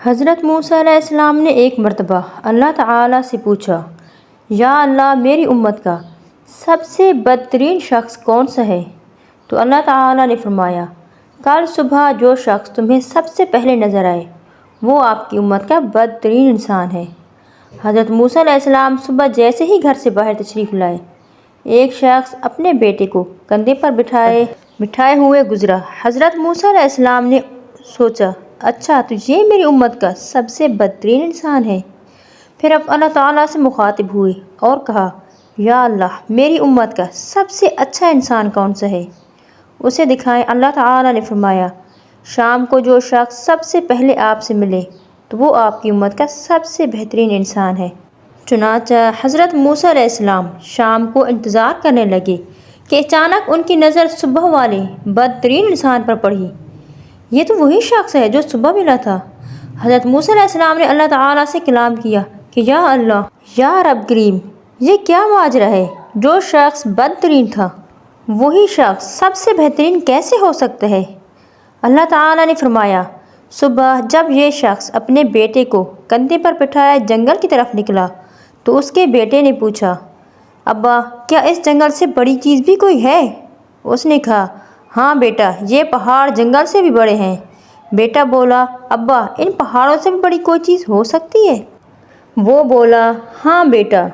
حضرت موسیٰ علیہ السلام نے ایک مرتبہ اللہ تعالیٰ سے پوچھا، یا اللہ میری امت کا سب سے بدترین شخص کون سا ہے؟ تو اللہ تعالیٰ نے فرمایا، کل صبح جو شخص تمہیں سب سے پہلے نظر آئے وہ آپ کی امت کا بدترین انسان ہے۔ حضرت موسیٰ علیہ السلام صبح جیسے ہی گھر سے باہر تشریف لائے، ایک شخص اپنے بیٹے کو کندھے پر بٹھائے ہوئے گزرا۔ حضرت موسیٰ علیہ السلام نے سوچا، اچھا تو یہ میری امت کا سب سے بدترین انسان ہے۔ پھر اب اللہ تعالیٰ سے مخاطب ہوئے اور کہا، یا اللہ میری امت کا سب سے اچھا انسان کون سا ہے؟ اسے دکھائیں۔ اللہ تعالیٰ نے فرمایا، شام کو جو شخص سب سے پہلے آپ سے ملے تو وہ آپ کی امت کا سب سے بہترین انسان ہے۔ چنانچہ حضرت موسیٰ علیہ السلام شام کو انتظار کرنے لگے کہ اچانک ان کی نظر صبح والے بدترین انسان پر پڑی۔ یہ تو وہی شخص ہے جو صبح ملا تھا۔ حضرت موسیٰ علیہ السلام نے اللہ تعالیٰ سے کلام کیا کہ یا اللہ، یا رب کریم، یہ کیا ماجرا ہے؟ جو شخص بدترین تھا وہی شخص سب سے بہترین کیسے ہو سکتا ہے؟ اللہ تعالیٰ نے فرمایا، صبح جب یہ شخص اپنے بیٹے کو کندھے پر بٹھائے جنگل کی طرف نکلا تو اس کے بیٹے نے پوچھا، ابا کیا اس جنگل سے بڑی چیز بھی کوئی ہے؟ اس نے کہا، ہاں بیٹا، یہ پہاڑ جنگل سے بھی بڑے ہیں۔ بیٹا بولا، ابا ان پہاڑوں سے بھی بڑی کوئی چیز ہو سکتی ہے؟ وہ بولا، ہاں بیٹا،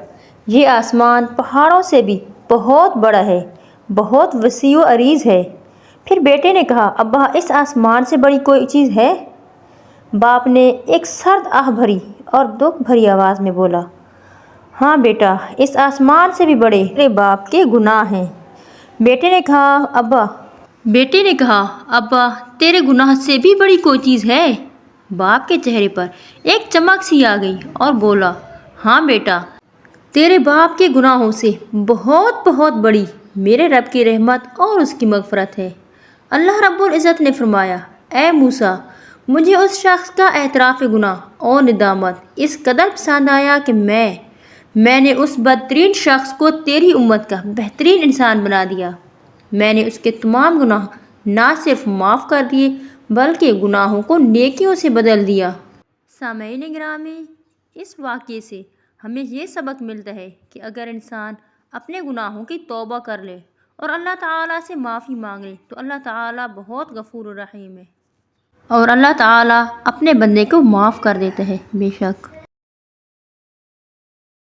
یہ آسمان پہاڑوں سے بھی بہت بڑا ہے، بہت وسیع و عریض ہے۔ پھر بیٹے نے کہا، ابا اس آسمان سے بڑی کوئی چیز ہے؟ باپ نے ایک سرد آہ بھری اور دکھ بھری آواز میں بولا، ہاں بیٹا، اس آسمان سے بھی بڑے تیرے باپ کے گناہ ہیں۔ بیٹے نے کہا، ابا تیرے گناہ سے بھی بڑی کوئی چیز ہے؟ باپ کے چہرے پر ایک چمک سی آ گئی اور بولا، ہاں بیٹا، تیرے باپ کے گناہوں سے بہت بہت بڑی میرے رب کی رحمت اور اس کی مغفرت ہے۔ اللہ رب العزت نے فرمایا، اے موسیٰ، مجھے اس شخص کا اعتراف گناہ اور ندامت اس قدر پسند آیا کہ میں نے اس بدترین شخص کو تیری امت کا بہترین انسان بنا دیا۔ میں نے اس کے تمام گناہ نہ صرف معاف کر دیے بلکہ گناہوں کو نیکیوں سے بدل دیا۔ سامعین گرامی، اس واقعے سے ہمیں یہ سبق ملتا ہے کہ اگر انسان اپنے گناہوں کی توبہ کر لے اور اللہ تعالیٰ سے معافی مانگ لے تو اللہ تعالیٰ بہت غفور الرحیم ہے، اور اللہ تعالیٰ اپنے بندے کو معاف کر دیتا ہے، بے شک۔